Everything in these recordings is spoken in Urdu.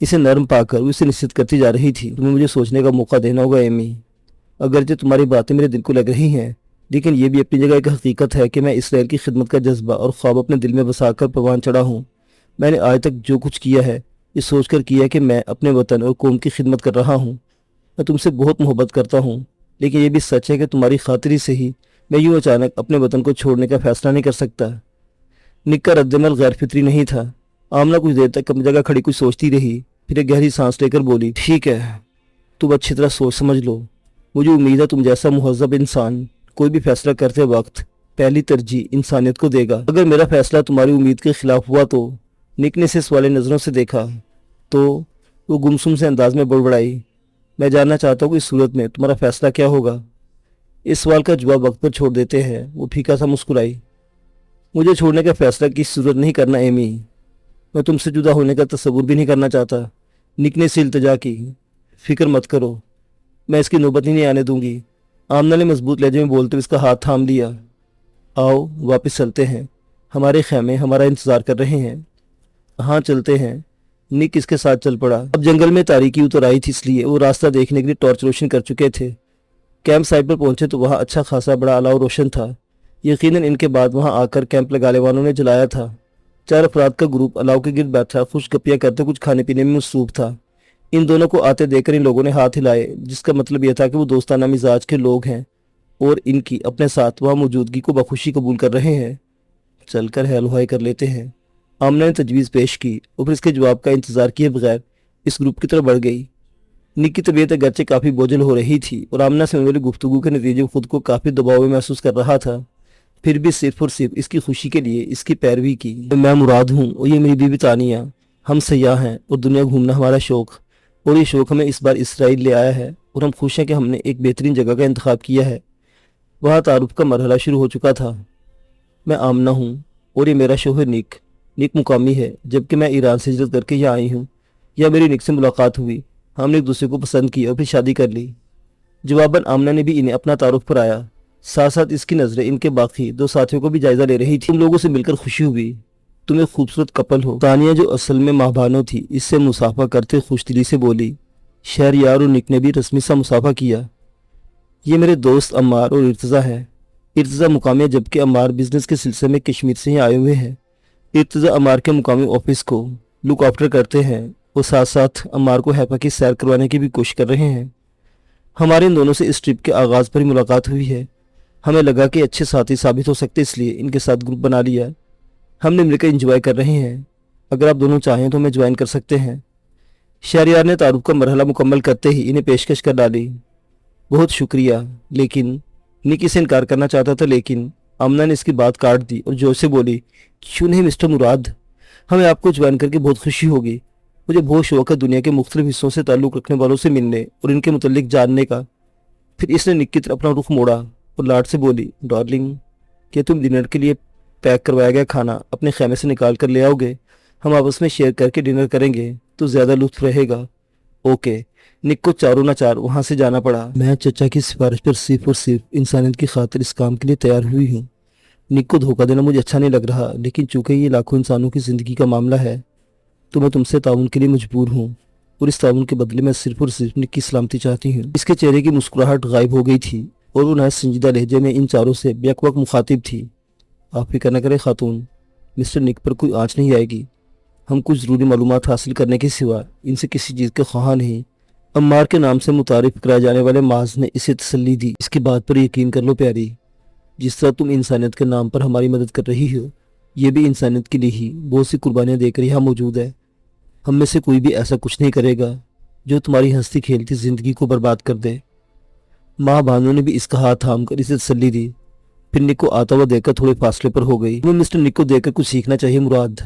اسے نرم پا کر وہ اسے نصیحت کرتی جا رہی تھی۔ تمہیں مجھے سوچنے کا موقع دینا ہوگا ایمی۔ اگرچہ تمہاری باتیں میرے دل کو لگ رہی ہیں، لیکن یہ بھی اپنی جگہ ایک حقیقت ہے کہ میں اسرائیل کی خدمت کا جذبہ اور خواب اپنے دل میں بسا کر پروان چڑھا ہوں۔ میں نے آج تک جو کچھ کیا ہے یہ سوچ کر کیا کہ میں اپنے وطن اور قوم کی خدمت کر رہا ہوں۔ میں تم سے بہت محبت کرتا ہوں، لیکن یہ بھی سچ ہے کہ تمہاری خاطری سے ہی میں یوں اچانک اپنے وطن کو چھوڑنے کا فیصلہ نہیں کر سکتا۔ نک کا رد عمل غیر فطری نہیں تھا۔ آمنہ کچھ دیر تک اپنی جگہ کھڑی کچھ سوچتی رہی، پھر ایک گہری سانس لے کر بولی، ٹھیک ہے، تم اچھی طرح سوچ سمجھ لو۔ مجھے امید ہے تم جیسا مہذب انسان کوئی بھی فیصلہ کرتے وقت پہلی ترجیح انسانیت کو دے گا۔ اگر میرا فیصلہ تمہاری امید کے خلاف ہوا تو نک نے اسے سوالے نظروں سے دیکھا تو وہ گمسم سے انداز میں بڑبڑائی، میں جاننا چاہتا ہوں کہ اس صورت میں تمہارا فیصلہ کیا ہوگا؟ اس سوال کا جواب وقت پر چھوڑ دیتے ہیں۔ وہ پھیکا سا مسکرائی، مجھے چھوڑنے کا فیصلہ کسی صورت نہیں کرنا ایمی، میں تم سے جدا ہونے کا تصور بھی نہیں کرنا چاہتا۔ نک نے اسے التجا کی، فکر مت کرو، میں اس کی نوبت ہی نہیں آنے دوں گی۔ آمنہ نے مضبوط لہجے میں بولتے ہوئے اس کا ہاتھ تھام لیا۔ آؤ واپس چلتے ہیں، ہمارے خیمے ہمارا انتظار کر رہے ہیں۔ ہاں چلتے ہیں، نک اس کے ساتھ چل پڑا۔ اب جنگل میں تاریکی اتر آئی تھی، اس لیے وہ راستہ دیکھنے کے لیے ٹارچ روشن کر چکے تھے۔ کیمپ سائٹ پر پہنچے تو وہاں اچھا خاصا بڑا الاؤ روشن تھا۔ یقیناً ان کے بعد وہاں آ کر کیمپ لگانے والوں نے جلایا تھا۔ 4 افراد کا گروپ الاؤ کے گرد بیٹھا خوش گپیاں کرتے کچھ کھانے پینے میں مصروف تھا۔ ان دونوں کو آتے دیکھ کر ان لوگوں نے ہاتھ ہلائے، جس کا مطلب یہ تھا کہ وہ دوستانہ مزاج کے لوگ ہیں اور ان کی اپنے ساتھ وہاں موجودگی کو بخوشی قبول کر رہے ہیں۔ چل کر ہیل ہوائے کر لیتے ہیں، آمنہ نے تجویز پیش کی اور پھر اس کے جواب کا انتظار کیے بغیر اس گروپ کی طرف بڑھ گئی۔ نک کی طبیعت اگرچہ کافی بوجھل ہو رہی تھی اور آمنہ سے ہونے والی گفتگو کے نتیجے خود کو کافی دباؤ میں محسوس کر رہا تھا، پھر بھی صرف اور صرف اس کی خوشی کے لیے اس کی پیروی کی۔ میں مراد ہوں اور یہ میری بیوی تانیہ، ہم سیاح ہیں اور دنیا گھومنا ہمارا شوق، اور یہ شوق ہمیں اس بار اسرائیل لے آیا ہے اور ہم خوش ہیں کہ ہم نے ایک بہترین جگہ کا انتخاب کیا ہے۔ وہاں تعارف کا مرحلہ شروع ہو چکا تھا۔ میں آمنہ ہوں اور یہ میرا شوہر نک۔ نک مقامی ہے، جبکہ میں ایران سے ہجرت کر کے یہاں آئی ہوں۔ یا میری نک سے ملاقات ہوئی، ہم نے ایک دوسرے کو پسند کی اور پھر شادی کر لی۔ جواباً آمنہ نے بھی انہیں اپنا تعارف کرایا، ساتھ ساتھ اس کی نظریں ان کے باقی 2 ساتھیوں کو بھی جائزہ لے رہی تھی۔ تم لوگوں سے مل کر خوشی ہوئی، تم ایک خوبصورت کپل ہو۔ تانیہ جو اصل میں ماہ بانو تھی اس سے مصافحہ کرتے خوش دلی سے بولی۔ شہریار اور نک نے بھی رسمی سا مصافحہ کیا۔ یہ میرے دوست عمار اور ارتضیٰ ہے۔ ارتضیٰ مقامی ہے، جبکہ عمار بزنس کے سلسلے میں کشمیر سے ہی آئے ہوئے ہیں۔ ارتضیٰ عمار کے مقامی آفس کو لک آفٹر کرتے ہیں اور ساتھ ساتھ عمار کو ہیپا کی سیر کروانے کی بھی کوشش کر رہے ہیں۔ ہمارے ان دونوں سے اس ٹرپ کے آغاز پر ہی ملاقات ہوئی ہے۔ ہمیں لگا کہ اچھے ساتھی ثابت ہو سکتے، اس لیے ان کے ساتھ گروپ بنا لیا۔ ہم نے مل کر انجوائے کر رہے ہیں، اگر آپ دونوں چاہیں تو ہمیں جوائن کر سکتے ہیں۔ شہریار نے تعارف کا مرحلہ مکمل کرتے ہی انہیں پیشکش کر ڈالی۔ بہت شکریہ، لیکن نک اسے انکار کرنا چاہتا تھا، لیکن آمنہ نے اس کی بات کاٹ دی اور جوش سے بولی، کیوں نہیں مسٹر مراد، ہمیں آپ کو جوائن کر کے بہت خوشی ہوگی۔ مجھے بہت شوق ہے دنیا کے مختلف حصوں سے تعلق رکھنے والوں سے ملنے اور ان کے متعلق جاننے کا۔ پھر اس نے نک کی طرف اپنا رخ موڑا اور لاڈ سے بولی، ڈارلنگ، کیا تم ڈنر کے لیے پیک کروایا گیا کھانا اپنے خیمے سے نکال کر لے آؤ گے؟ ہم آپس میں شیئر کر کے ڈنر کریں گے تو زیادہ لطف رہے گا۔ اوکے۔ نک کو چاروں نہ چار وہاں سے جانا پڑا۔ میں چچا کی سفارش پر صرف اور صرف انسانیت کی خاطر اس کام کے لیے تیار ہوئی ہوں۔ نک کو دھوکہ دینا مجھے اچھا نہیں لگ رہا، لیکن چونکہ یہ لاکھوں انسانوں کی زندگی کا معاملہ ہے تو میں تم سے تعاون کے لیے مجبور ہوں، اور اس تعاون کے بدلے میں صرف اور صرف نک کی سلامتی چاہتی ہوں۔ اس کے چہرے کی مسکراہٹ غائب ہو گئی تھی اور وہ نہایت سنجیدہ لہجے میں ان چاروں سے بیک وقت مخاطب تھی۔ آپ فکر نہ کریں خاتون، مسٹر نک پر کوئی آنچ نہیں آئے گی۔ ہم کچھ ضروری معلومات حاصل کرنے کے سوا ان سے کسی چیز کے خواہاں نہیں۔ عمار کے نام سے متعارف کرائے جانے والے معاذ نے اسے تسلی دی، اس کی بات پر یقین کر لو پیاری، جس طرح تم انسانیت کے نام پر ہماری مدد کر رہی ہو، یہ بھی انسانیت کے لیے ہی بہت سی قربانیاں دے کر یہاں موجود ہے۔ ہم میں سے کوئی بھی ایسا کچھ نہیں کرے گا جو تمہاری ہنستی کھیلتی زندگی کو برباد کر دے۔ ماں بانو نے بھی اس کا ہاتھ تھام کر اسے تسلی دی، پھر نک کو آتا ہوا دیکھ کر تھوڑے فاصلے پر ہو گئی۔ تمہیں مسٹر نک کو دیکھ کر کچھ سیکھنا چاہیے مراد،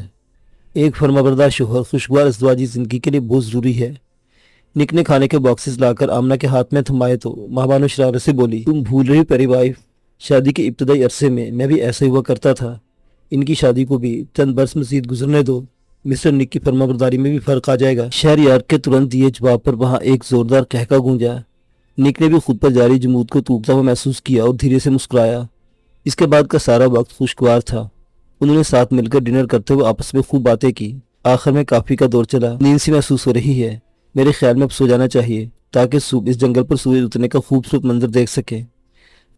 ایک فرمانبردار شوہر خوشگوار ازدواجی زندگی کے لیے بہت ضروری ہے۔ نک نے کھانے کے باکسز لا کر آمنہ کے ہاتھ میں تھمائے تو ماں بانو شرارت سے بولی، تم بھول رہی پیری وائف، شادی کے ابتدائی عرصے میں بھی ایسا ہی ہوا کرتا تھا۔ ان کی شادی کو بھی چند برس مزید گزرنے دو، مسٹر نک کی فرمانبرداری میں بھی فرق آ جائے گا۔ شہریار کے ترنت دیے جواب پر وہاں ایک زوردار قہقہ گونجا۔ نک نے بھی خود پر جاری جمود کو توپتا ہوا محسوس کیا اور دھیرے سے مسکرایا۔ اس کے بعد کا سارا وقت خوشگوار تھا۔ انہوں نے ساتھ مل کر ڈنر کرتے ہوئے آپس میں خوب باتیں کی۔ آخر میں کافی کا دور چلا، نیند سی محسوس ہو رہی ہے، میرے خیال میں اب سو جانا چاہیے تاکہ صبح اس جنگل پر سورج اترنے کا خوبصورت منظر دیکھ سکے۔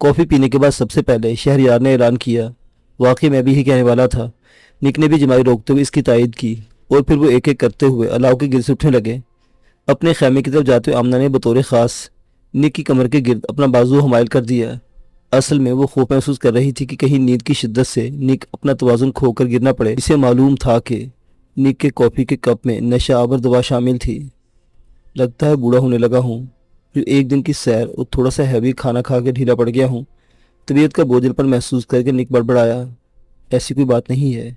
کافی پینے کے بعد سب سے پہلے شہریار نے اعلان کیا، واقعی میں بھی یہی کہنے والا تھا۔ نک نے بھی جمائی روکتے ہوئے اس کی تائید کی اور پھر وہ ایک ایک کرتے ہوئے الاؤ کے گرد سے اٹھنے لگے۔ اپنے خیمے کی طرف جاتے ہوئے آمنہ نے بطور خاص نک کی کمر کے گرد اپنا بازو حمائل کر دیا۔ اصل میں وہ خوف محسوس کر رہی تھی کہ کہیں نیند کی شدت سے نک اپنا توازن کھو کر گرنا پڑے۔ اسے معلوم تھا کہ نک کے کافی کے کپ میں نشہ آور دوا شامل تھی۔ لگتا ہے بوڑھا ہونے لگا ہوں، جو ایک دن کی سیر اور تھوڑا سا ہیوی کھانا کھا کے ڈھیلا پڑ گیا ہوں۔ طبیعت کا بوجھل پر محسوس کر کے نک بڑبڑایا، ایسی کوئی بات نہیں ہے،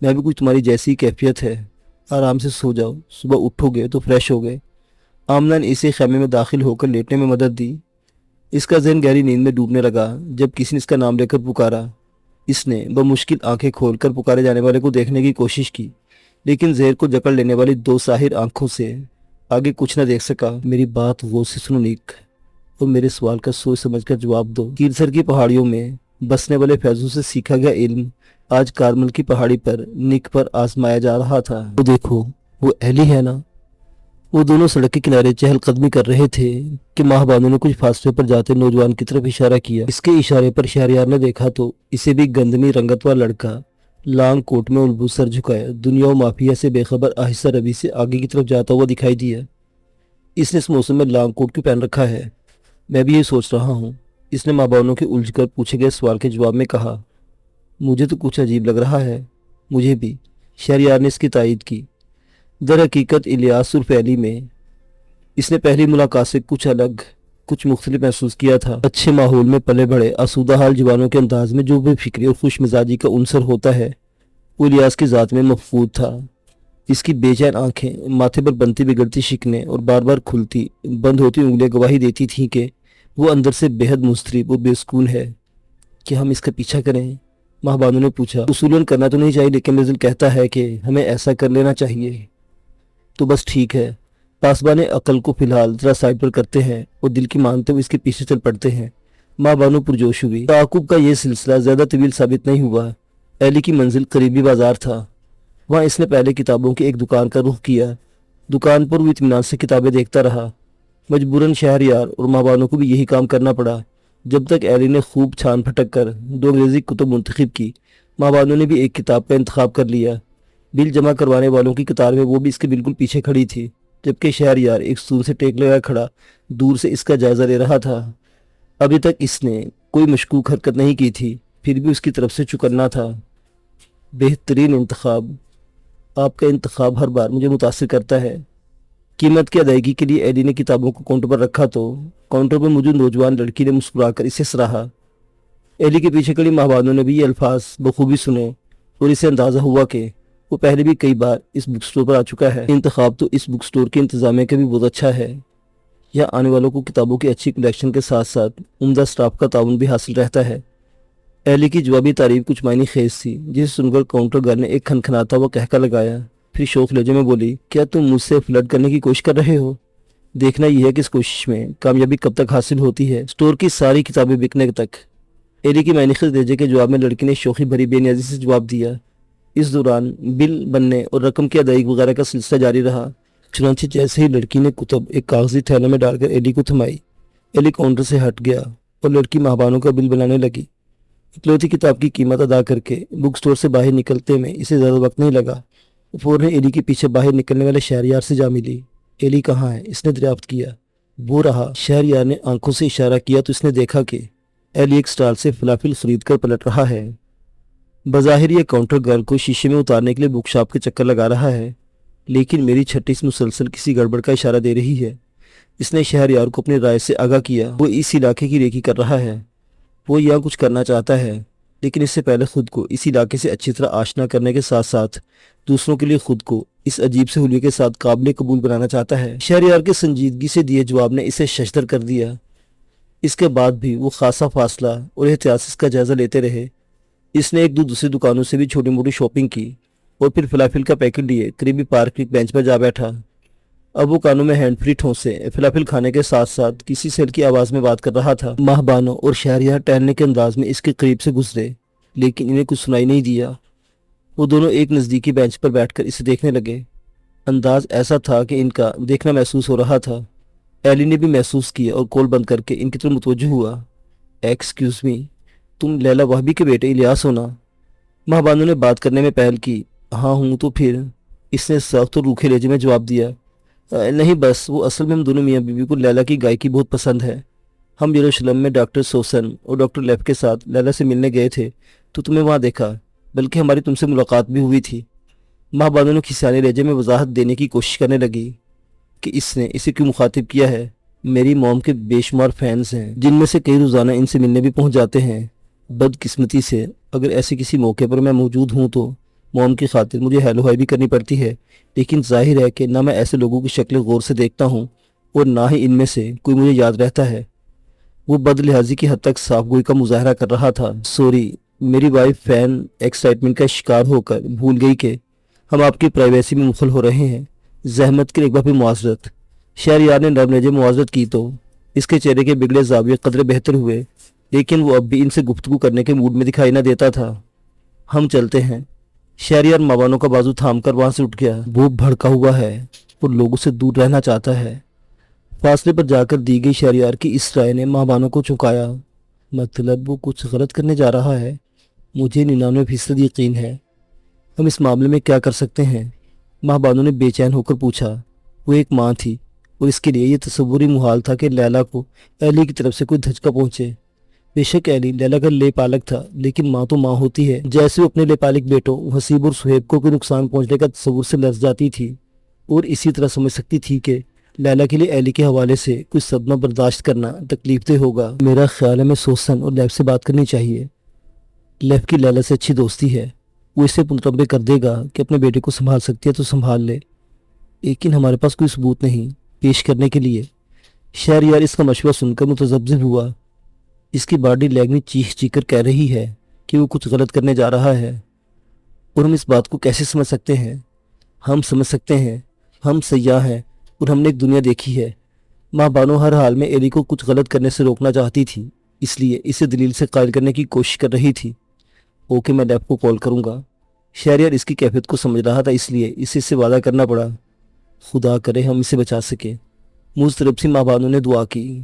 میں بھی کچھ تمہاری جیسی کیفیت ہے، آرام سے سو جاؤ، صبح اٹھو گے تو فریش ہو گئے۔ آمنہ نے اسے خیمے میں داخل ہو کر لیٹنے میں مدد دی۔ اس کا ذہن گہری نیند میں ڈوبنے لگا جب کسی نے اس کا نام لے کر پکارا۔ اس نے بمشکل آنکھیں کھول کر پکارے جانے والے کو دیکھنے کی کوشش کی، لیکن زہر کو جکڑ لینے والی دو ساحر آنکھوں سے آگے کچھ نہ دیکھ سکا۔ میری بات غور سے سنو نک، اور میرے سوال کا سوچ سمجھ کر جواب دو۔ کیرسر کی پہاڑیوں میں بسنے والے فیضوں سے سیکھا گیا علم آج کارمل کی پہاڑی پر نک پر آزمایا جا رہا تھا۔ وہ دیکھو، وہ ایلی ہے نا؟ وہ دونوں سڑک کے کنارے چہل قدمی کر رہے تھے کہ ماہ بانو نے کچھ فاصلے پر جاتے نوجوان کی طرف اشارہ کیا۔ اس کے اشارے پر شہریار نے دیکھا تو اسے بھی گندمی رنگت والا لڑکا لانگ کوٹ میں البو سر جھکائے دنیا و مافیا سے بے خبر آہستہ روی سے آگے کی طرف جاتا ہوا دکھائی دیا۔ اس نے اس موسم میں لانگ کوٹ کیوں پہن رکھا ہے؟ میں بھی یہ سوچ رہا ہوں، اس نے ماں بانو کے الجھ کر پوچھے گئے سوال کے جواب میں کہا۔ مجھے تو کچھ عجیب لگ رہا ہے۔ مجھے بھی، شہریار نے اس کی تائید کی۔ در حقیقت الیاس عرف ایلی میں اس نے پہلی ملاقات سے کچھ الگ، کچھ مختلف محسوس کیا تھا۔ اچھے ماحول میں پلے بڑے آسودہ حال جوانوں کے انداز میں جو بے فکری اور خوش مزاجی کا عنصر ہوتا ہے وہ الیاس کی ذات میں مفقود تھا۔ اس کی بے چین آنکھیں، ماتھے پر بنتی بگڑتی شکنیں اور بار بار کھلتی بند ہوتی انگلیاں گواہی دیتی تھیں کہ وہ اندر سے بے حد مضطرب اور بے سکون ہے۔ کیا ہم اس کا پیچھا کریں؟ ماہ بانو نے پوچھا۔ اصولاً کرنا تو نہیں چاہیے، لیکن میرا دل کہتا ہے کہ ہمیں ایسا کر لینا چاہیے۔ تو بس ٹھیک ہے، پاسبان عقل کو فی الحال ذرا سائڈ پر کرتے ہیں اور دل کی مانتے ہوئے اس کے پیچھے چل پڑتے ہیں۔ ماں بانو پرجوش ہوئی۔ تعاقب کا یہ سلسلہ زیادہ طویل ثابت نہیں ہوا۔ ایلی کی منزل قریبی بازار تھا۔ وہاں اس نے پہلے کتابوں کی ایک دکان کا رخ کیا۔ دکان پر وہ اطمینان سے کتابیں دیکھتا رہا۔ مجبوراً شہریار اور ماں بانو کو بھی یہی کام کرنا پڑا۔ جب تک ایلی نے خوب چھان پھٹک کر دو انگریزی کتب منتخب کی، ماں بانو نے بھی ایک کتاب کا انتخاب کر لیا۔ بل جمع کروانے والوں کی قطار میں وہ بھی اس کے بالکل پیچھے کھڑی تھی، جبکہ شہریار ایک سور سے ٹیک لگا کھڑا دور سے اس کا جائزہ لے رہا تھا۔ ابھی تک اس نے کوئی مشکوک حرکت نہیں کی تھی، پھر بھی اس کی طرف سے چکنا تھا۔ بہترین انتخاب۔ آپ کا انتخاب ہر بار مجھے متاثر کرتا ہے۔ قیمت کی ادائیگی کے لیے ایلی نے کتابوں کو کاؤنٹر پر رکھا تو کاؤنٹر پر موجود نوجوان لڑکی نے مسکرا کر اسے سراہا۔ ایلی کے پیچھے کھڑی ماہ بانو نے بھی یہ الفاظ بخوبی سنے اور اسے اندازہ ہوا کہ وہ پہلے بھی کئی بار اس بک سٹور پر آ چکا ہے۔ انتخاب تو اس بک سٹور کے انتظامیہ کا بھی بہت اچھا ہے۔ یہاں آنے والوں کو کتابوں کی اچھی کلیکشن کے ساتھ ساتھ عمدہ سٹاف کا تعاون بھی حاصل رہتا ہے۔ ایلی کی جوابی تعریف کچھ معنی خیز تھی، جسے سن کر کاؤنٹر گرل نے ایک کھنکھناتا ہوا کہکا لگایا، پھر شوخ لہجے میں بولی، کیا تم مجھ سے فلرٹ کرنے کی کوشش کر رہے ہو؟ دیکھنا یہ ہے کہ اس کوشش میں کامیابی کب تک حاصل ہوتی ہے۔ سٹور کی ساری کتابیں بکنے تک۔ ایلی کی معنی خیز لہجے کے جواب میں لڑکی نے شوخی بھری بے نیازی سے جواب دیا۔ اس دوران بل بننے اور رقم کی ادائیگی وغیرہ کا سلسلہ جاری رہا۔ چنانچہ جیسے ہی لڑکی نے کتب ایک کاغذی تھیلے میں ڈال کر ایلی کو تھمائی، ایلی کاؤنٹر سے ہٹ گیا اور لڑکی ماہ بانو کا بل بنانے لگی۔ اکلوتی کتاب کی قیمت ادا کر کے بک سٹور سے باہر نکلتے میں اسے زیادہ وقت نہیں لگا۔ فوراً ایلی کے پیچھے باہر نکلنے والے شہریار سے جا ملی۔ ایلی کہاں ہے؟ اس نے دریافت کیا۔ وہ رہا۔ شہریار نے آنکھوں سے اشارہ کیا تو اس نے دیکھا کہ ایلی ایک سٹال سے فلافل خرید کر پلٹ رہا ہے۔ بظاہر یہ کاؤنٹر گرل کو شیشے میں اتارنے کے لیے بک شاپ کے چکر لگا رہا ہے، لیکن میری چھٹی اس مسلسل کسی گڑبڑ کا اشارہ دے رہی ہے۔ اس نے شہریار کو اپنی رائے سے آگاہ کیا۔ وہ اس علاقے کی ریکی کر رہا ہے۔ وہ یہاں کچھ کرنا چاہتا ہے، لیکن اس سے پہلے خود کو اس علاقے سے اچھی طرح آشنا کرنے کے ساتھ ساتھ دوسروں کے لیے خود کو اس عجیب سے حلیے کے ساتھ قابل قبول بنانا چاہتا ہے۔ شہریار کے سنجیدگی سے دیے جواب نے اسے ششدر کر دیا۔ اس کے بعد بھی وہ خاصا فاصلہ اور احتیاط سے اس کا جائزہ لیتے رہے۔ اس نے ایک دو دوسری دکانوں سے بھی چھوٹی موٹی شاپنگ کی اور پھر فلافل کا پیکٹ لیے قریبی پارک کی بینچ پر جا بیٹھا۔ اب وہ کانوں میں ہینڈ فری ٹھونسے فلافل کھانے کے ساتھ ساتھ کسی سے ہلکی آواز میں بات کر رہا تھا۔ ماہ بانو اور شہریار ٹہلنے کے انداز میں اس کے قریب سے گزرے، لیکن انہیں کچھ سنائی نہیں دیا۔ وہ دونوں ایک نزدیکی بینچ پر بیٹھ کر اسے دیکھنے لگے۔ انداز ایسا تھا کہ ان کا دیکھنا محسوس ہو رہا تھا۔ ایلی نے بھی محسوس کیا اور کول بند کر کے ان کی طرف متوجہ ہوا۔ ایکسکیوز می، تم لیلا وہبی کے بیٹے الیاس ہونا؟ ماں بانو نے بات کرنے میں پہل کی۔ ہاں ہوں تو پھر، اس نے سخت اور روکھے لہجے میں جواب دیا۔ نہیں بس، وہ اصل میں ہم دونوں میاں بیوی کو لیلا کی گائیکی بہت پسند ہے۔ ہم یروشلم میں ڈاکٹر سوسن اور ڈاکٹر لیف کے ساتھ لیلا سے ملنے گئے تھے تو تمہیں وہاں دیکھا، بلکہ ہماری تم سے ملاقات بھی ہوئی تھی۔ ماں بانو نے کھسیانے لہجے میں وضاحت دینے کی کوشش کرنے لگی کہ اس نے اسے کیوں مخاطب کیا ہے۔ میری موم کے بے شمار فینس ہیں، جن میں سے کئی روزانہ ان سے ملنے بھی پہنچ جاتے ہیں۔ بدقسمتی سے اگر ایسے کسی موقع پر میں موجود ہوں تو موم کی خاطر مجھے ہیلو ہائی بھی کرنی پڑتی ہے، لیکن ظاہر ہے کہ نہ میں ایسے لوگوں کی شکل غور سے دیکھتا ہوں اور نہ ہی ان میں سے کوئی مجھے یاد رہتا ہے۔ وہ بد لحاظی کی حد تک صاف گوئی کا مظاہرہ کر رہا تھا۔ سوری، میری وائف فین ایکسائٹمنٹ کا شکار ہو کر بھول گئی کہ ہم آپ کی پرائیویسی میں مخل ہو رہے ہیں۔ زحمت کے لیے ایک بار پھر معذرت۔ شہریار نے نرم لہجے میں معذرت کی تو اس کے چہرے کے بگڑے زاویے قدرے بہتر ہوئے، لیکن وہ اب بھی ان سے گفتگو کرنے کے موڈ میں دکھائی نہ دیتا تھا۔ ہم چلتے ہیں۔ شہریار ماں بانو کا بازو تھام کر وہاں سے اٹھ گیا۔ وہ بھڑکا ہوا ہے اور لوگوں سے دور رہنا چاہتا ہے۔ فاصلے پر جا کر دی گئی شہریار کی اس رائے نے ماں بانو کو چونکایا۔ مطلب وہ کچھ غلط کرنے جا رہا ہے؟ مجھے 99% یقین ہے۔ ہم اس معاملے میں کیا کر سکتے ہیں؟ ماں بانو نے بے چین ہو کر پوچھا۔ وہ ایک ماں تھی اور اس کے لیے یہ تصور ہی محال تھا کہ لیلا کو ایلی کی طرف سے کوئی دھچکا پہنچے۔ بے شک ایلی لیلا کا لے پالک تھا، لیکن ماں تو ماں ہوتی ہے۔ جیسے وہ اپنے لے پالک بیٹوں حسیب اور سہیب کو کوئی نقصان پہنچنے کا تصور سے لرز جاتی تھی، اور اسی طرح سمجھ سکتی تھی کہ لیلا کے لیے ایلی کے حوالے سے کوئی صدمہ برداشت کرنا تکلیف دہ ہوگا۔ میرا خیال ہے میں سوسن اور لیف سے بات کرنی چاہیے۔ لیف کی لیلا سے اچھی دوستی ہے، وہ اسے متنبع کر دے گا کہ اپنے بیٹے کو سنبھال سکتی ہے تو سنبھال لے، لیکن ہمارے پاس کوئی ثبوت نہیں پیش کرنے کے لیے۔ شہریار اس کا مشورہ سن کر متذبذب ہوا۔ اس کی باڈی لینگویج چیخ چیخ کر کہہ رہی ہے کہ وہ کچھ غلط کرنے جا رہا ہے، اور ہم اس بات کو کیسے سمجھ سکتے ہیں؟ ہم سمجھ سکتے ہیں، ہم سیاح ہیں اور ہم نے ایک دنیا دیکھی ہے۔ ماں بانو ہر حال میں ایلی کو کچھ غلط کرنے سے روکنا چاہتی تھی، اس لیے اسے دلیل سے قائل کرنے کی کوشش کر رہی تھی۔ اوکے، میں لیف کو کال کروں گا۔ شہریار اس کی کیفیت کو سمجھ رہا تھا، اس لیے اسے اس سے وعدہ کرنا پڑا۔ خدا کرے ہم اسے بچا سکیں۔ مضطرب سی ماں بانو نے دعا کی۔